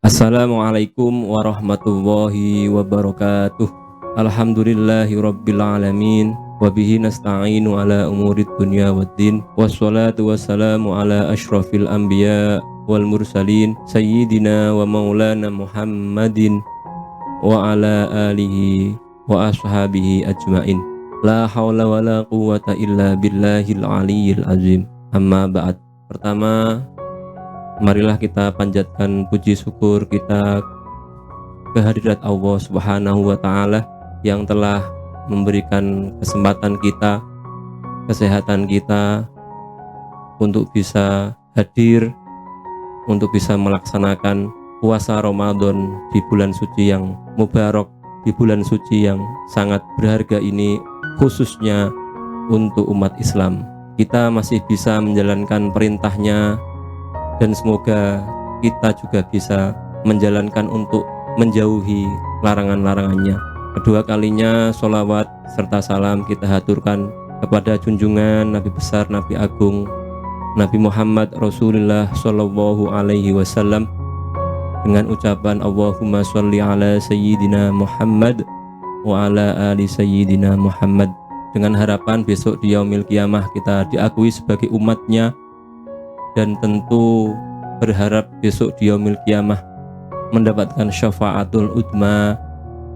Assalamualaikum warahmatullahi wabarakatuh. Alhamdulillahi rabbil alamin. Wabihi nasta'inu ala umurid dunya waddin. Wassalatu wassalamu ala ashrafil anbiya wal mursalin sayyidina wa maulana Muhammadin wa ala alihi wa ashabihi ajmain. La hawla wa la quwwata illa billahil aliyyil azim. Amma ba'd. Pertama, marilah kita panjatkan puji syukur kita kehadirat Allah Subhanahu wa taala yang telah memberikan kesempatan kita, kesehatan kita untuk bisa hadir, untuk bisa melaksanakan puasa Ramadan di bulan suci yang mubarak, di bulan suci yang sangat berharga ini, khususnya untuk umat Islam. Kita masih bisa menjalankan perintahnya, dan semoga kita juga bisa menjalankan untuk menjauhi larangan-larangannya. Kedua kalinya sholawat serta salam kita haturkan kepada junjungan Nabi besar, Nabi agung, Nabi Muhammad Rasulullah Shallallahu Alaihi Wasallam dengan ucapan Allahumma sholli ala Sayyidina Muhammad wa ala ali Sayyidina Muhammad, dengan harapan besok di yaumil qiyamah kita diakui sebagai umatnya, dan tentu berharap besok di yaumil qiyamah mendapatkan syafaatul udma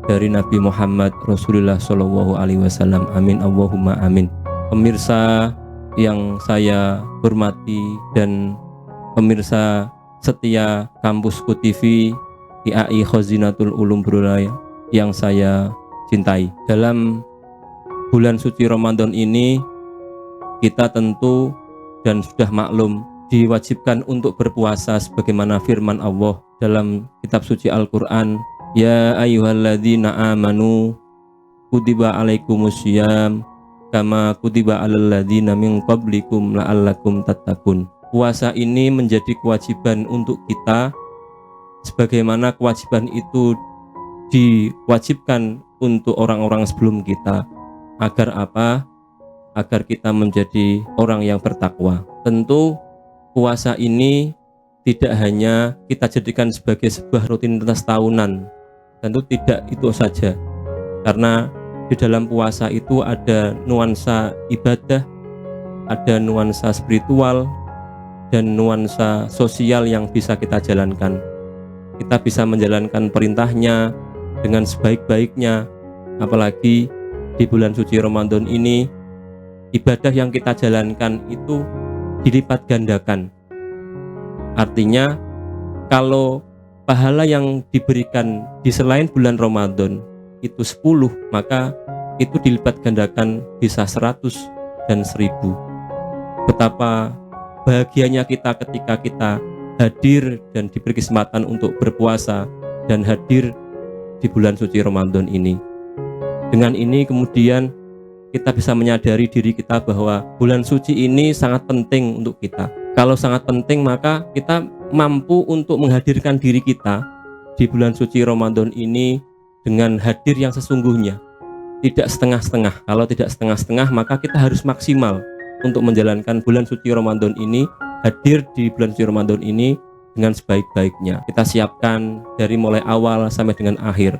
dari Nabi Muhammad Rasulullah Shallallahu Alaihi Wasallam. Amin Allahumma amin. Pemirsa yang saya hormati dan pemirsa setia Kampusku TV IAI Khazinatul Ulum Brunei yang saya cintai, dalam bulan suci Ramadan ini kita tentu dan sudah maklum diwajibkan untuk berpuasa sebagaimana firman Allah dalam kitab suci Al-Quran, ya ayyuhalladzina amanu kutiba alaikumusiyam kama kutiba alal ladzina min qablikum la'allakum tattaqun. Puasa ini menjadi kewajiban untuk kita sebagaimana kewajiban itu diwajibkan untuk orang-orang sebelum kita. Agar apa? Agar kita menjadi orang yang bertakwa. Tentu puasa ini tidak hanya kita jadikan sebagai sebuah rutinitas tahunan, tentu tidak itu saja, karena di dalam puasa itu ada nuansa ibadah, ada nuansa spiritual, dan nuansa sosial yang bisa kita jalankan. Kita bisa menjalankan perintahnya dengan sebaik-baiknya, apalagi di bulan suci Ramadan ini ibadah yang kita jalankan itu dilipat gandakan. Artinya kalau pahala yang diberikan di selain bulan Ramadan itu 10, maka itu dilipat gandakan bisa 100 dan 1000. Betapa bahagianya kita ketika kita hadir dan diberi kesempatan untuk berpuasa dan hadir di bulan suci Ramadan ini. Dengan ini kemudian kita bisa menyadari diri kita bahwa bulan suci ini sangat penting untuk kita. Kalau sangat penting, maka kita mampu untuk menghadirkan diri kita di bulan suci Ramadan ini dengan hadir yang sesungguhnya, tidak setengah-setengah. Kalau tidak setengah-setengah, maka kita harus maksimal untuk menjalankan bulan suci Ramadan ini, hadir di bulan suci Ramadan ini dengan sebaik-baiknya. Kita siapkan dari mulai awal sampai dengan akhir.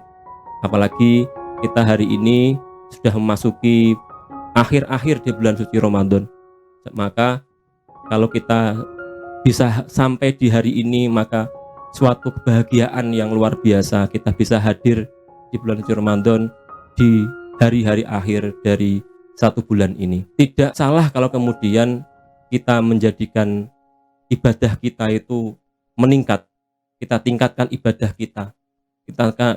Apalagi kita hari ini sudah memasuki akhir-akhir di bulan suci Ramadan, maka kalau kita bisa sampai di hari ini, maka suatu kebahagiaan yang luar biasa. Kita bisa hadir di bulan suci Ramadan di hari-hari akhir dari satu bulan ini. Tidak salah kalau kemudian kita menjadikan ibadah kita itu meningkat. Kita tingkatkan ibadah kita,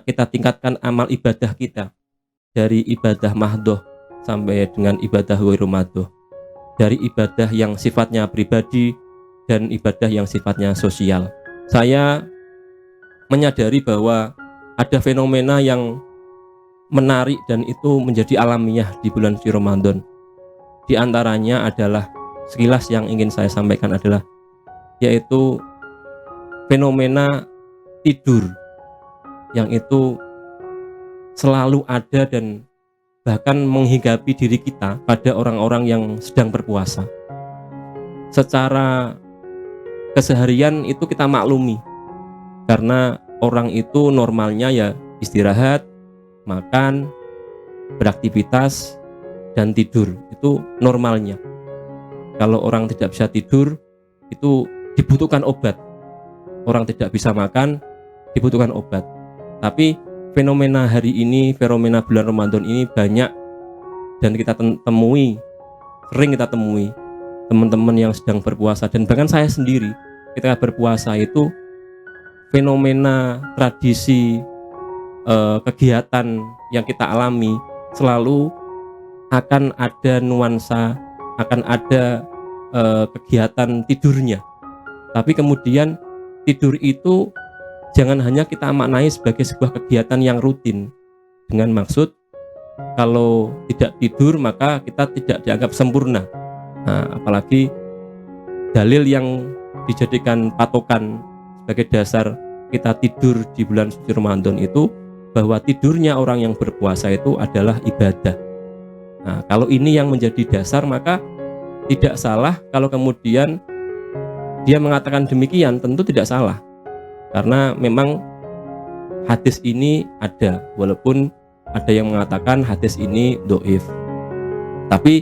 kita tingkatkan amal ibadah kita dari ibadah mahdoh sampai dengan ibadah ghairu mahdoh, dari ibadah yang sifatnya pribadi dan ibadah yang sifatnya sosial. Saya menyadari bahwa ada fenomena yang menarik dan itu menjadi alamiah di bulan suci Ramadan. Di antaranya adalah, sekilas yang ingin saya sampaikan adalah, yaitu fenomena tidur yang itu selalu ada dan bahkan menghinggapi diri kita pada orang-orang yang sedang berpuasa. Secara keseharian itu kita maklumi Karena orang itu normalnya ya istirahat, makan, beraktivitas, dan tidur. Itu normalnya. Kalau orang tidak bisa tidur, itu dibutuhkan obat. Orang tidak bisa makan, dibutuhkan obat. Tapi fenomena hari ini, fenomena bulan Ramadan ini banyak dan kita sering kita temui teman-teman yang sedang berpuasa, dan bahkan saya sendiri ketika berpuasa itu fenomena tradisi kegiatan yang kita alami selalu akan ada nuansa, akan ada kegiatan tidurnya. Tapi kemudian tidur itu jangan hanya kita maknai sebagai sebuah kegiatan yang rutin, dengan maksud kalau tidak tidur maka kita tidak dianggap sempurna. Nah, apalagi dalil yang dijadikan patokan sebagai dasar kita tidur di bulan suci Ramadan itu bahwa tidurnya orang yang berpuasa itu adalah ibadah. Nah, kalau ini yang menjadi dasar, maka tidak salah kalau kemudian dia mengatakan demikian, tentu tidak salah. Karena memang hadis ini ada, walaupun ada yang mengatakan hadis ini dhaif. Tapi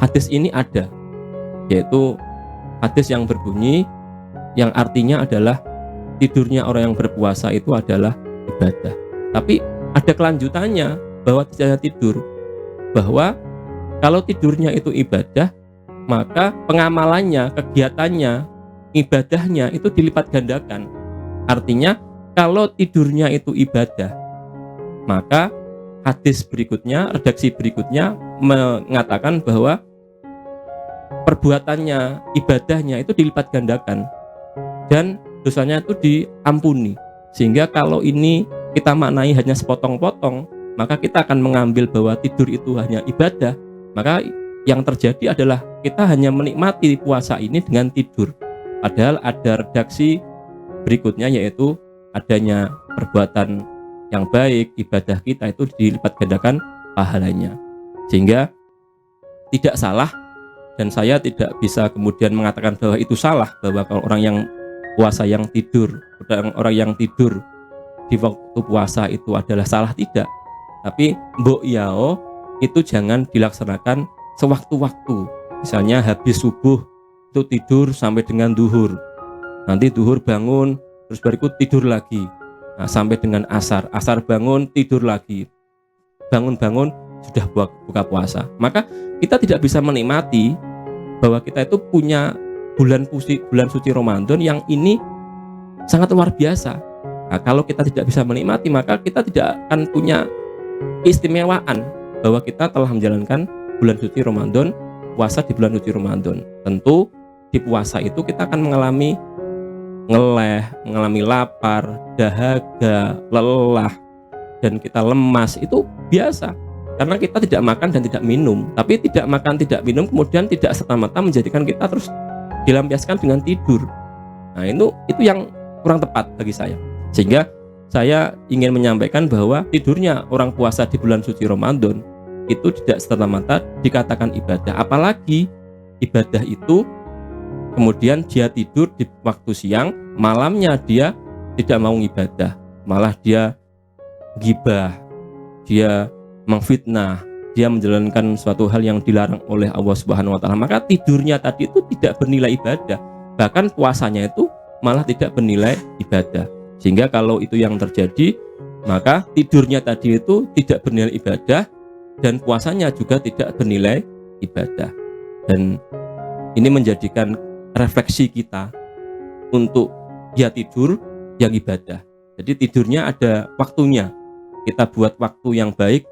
hadis ini ada, yaitu hadis yang berbunyi yang artinya adalah tidurnya orang yang berpuasa itu adalah ibadah. Tapi ada kelanjutannya bahwa tidak hanya tidur, bahwa kalau tidurnya itu ibadah, maka pengamalannya, kegiatannya, ibadahnya itu dilipat gandakan. Artinya kalau tidurnya itu ibadah, maka hadis berikutnya, redaksi berikutnya mengatakan bahwa perbuatannya, ibadahnya itu dilipat gandakan dan dosanya itu diampuni. Sehingga kalau ini kita maknai hanya sepotong-potong, maka kita akan mengambil bahwa tidur itu hanya ibadah. Maka yang terjadi adalah kita hanya menikmati puasa ini dengan tidur. Padahal ada redaksi berikutnya, yaitu adanya perbuatan yang baik, ibadah kita itu dilipat gandakan pahalanya. Sehingga tidak salah, dan saya tidak bisa kemudian mengatakan bahwa itu salah, bahwa kalau orang yang puasa yang tidur, orang yang tidur di waktu puasa itu adalah salah, tidak. Tapi mbok yao itu jangan dilaksanakan sewaktu-waktu. Misalnya habis subuh itu tidur sampai dengan duhur, nanti duhur bangun terus bariku tidur lagi, nah, sampai dengan asar bangun tidur lagi, bangun sudah buka puasa. Maka kita tidak bisa menikmati bahwa kita itu punya bulan suci Ramadan yang ini sangat luar biasa. Nah, kalau kita tidak bisa menikmati, maka kita tidak akan punya keistimewaan bahwa kita telah menjalankan bulan suci Ramadan, puasa di bulan suci Ramadan. Tentu di puasa itu kita akan mengalami ngeleh, mengalami lapar, dahaga, lelah, dan kita lemas. Itu biasa, karena kita tidak makan dan tidak minum. Tapi tidak makan, tidak minum kemudian tidak serta-merta menjadikan kita terus dilampiaskan dengan tidur. Nah, itu yang kurang tepat bagi saya. Sehingga saya ingin menyampaikan bahwa tidurnya orang puasa di bulan suci Ramadan itu tidak serta-merta dikatakan ibadah. Apalagi ibadah itu kemudian dia tidur di waktu siang, malamnya dia tidak mau ibadah, malah dia gibah, dia mengfitnah, dia menjalankan suatu hal yang dilarang oleh Allah Subhanahu wa taala. Maka tidurnya tadi itu tidak bernilai ibadah. Bahkan puasanya itu malah tidak bernilai ibadah. Sehingga kalau itu yang terjadi, maka tidurnya tadi itu tidak bernilai ibadah dan puasanya juga tidak bernilai ibadah. Dan ini menjadikan refleksi kita untuk ya tidur yang ibadah. Jadi tidurnya ada waktunya. Kita buat waktu yang baik,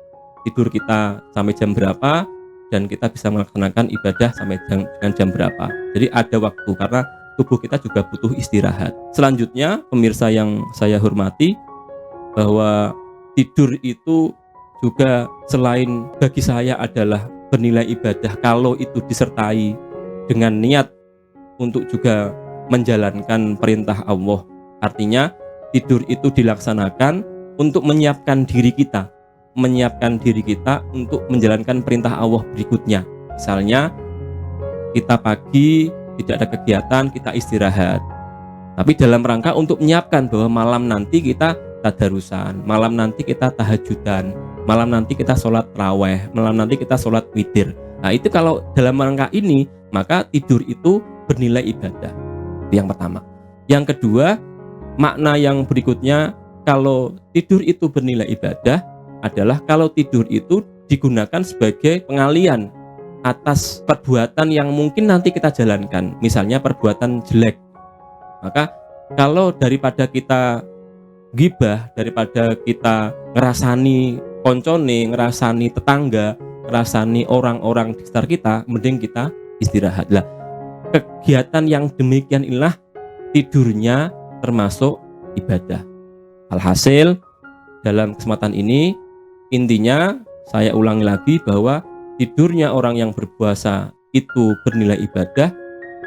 tidur kita sampai jam berapa, dan kita bisa melaksanakan ibadah sampai dengan jam berapa. Jadi ada waktu, karena tubuh kita juga butuh istirahat. Selanjutnya, pemirsa yang saya hormati, bahwa tidur itu juga selain bagi saya adalah bernilai ibadah kalau itu disertai dengan niat untuk juga menjalankan perintah Allah. Artinya tidur itu dilaksanakan untuk menyiapkan diri kita untuk menjalankan perintah Allah berikutnya. Misalnya kita pagi tidak ada kegiatan, kita istirahat. Tapi dalam rangka untuk menyiapkan bahwa malam nanti kita tadarusan, malam nanti kita tahajudan, malam nanti kita sholat raweh, malam nanti kita sholat witir. Nah itu kalau dalam rangka ini, maka tidur itu bernilai ibadah. Itu yang pertama. Yang kedua, makna yang berikutnya, kalau tidur itu bernilai ibadah adalah kalau tidur itu digunakan sebagai pengalian atas perbuatan yang mungkin nanti kita jalankan, misalnya perbuatan jelek. Maka kalau daripada kita gibah, daripada kita ngerasani koncone, ngerasani tetangga, ngerasani orang-orang di sekitar kita, mending kita istirahat. Lah, kegiatan yang demikian inilah tidurnya termasuk ibadah. Alhasil dalam kesempatan ini intinya saya ulangi lagi bahwa tidurnya orang yang berpuasa itu bernilai ibadah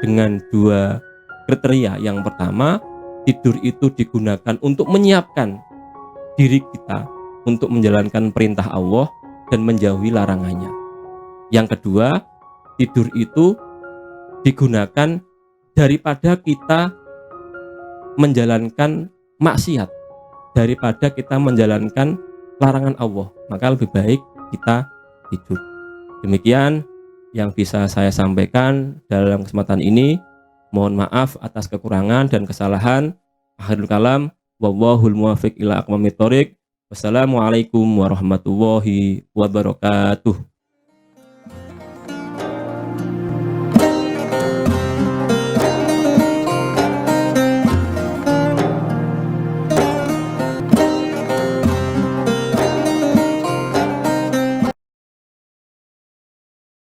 dengan dua kriteria. Yang pertama, tidur itu digunakan untuk menyiapkan diri kita untuk menjalankan perintah Allah dan menjauhi larangannya. Yang kedua, tidur itu digunakan daripada kita menjalankan maksiat, daripada kita menjalankan larangan Allah, maka lebih baik kita tidur. Demikian yang bisa saya sampaikan dalam kesempatan ini. Mohon maaf atas kekurangan dan kesalahan. Akhirul kalam, wallahul muwaffiq ila aqwamit thoriq. Wassalamualaikum warahmatullahi wabarakatuh.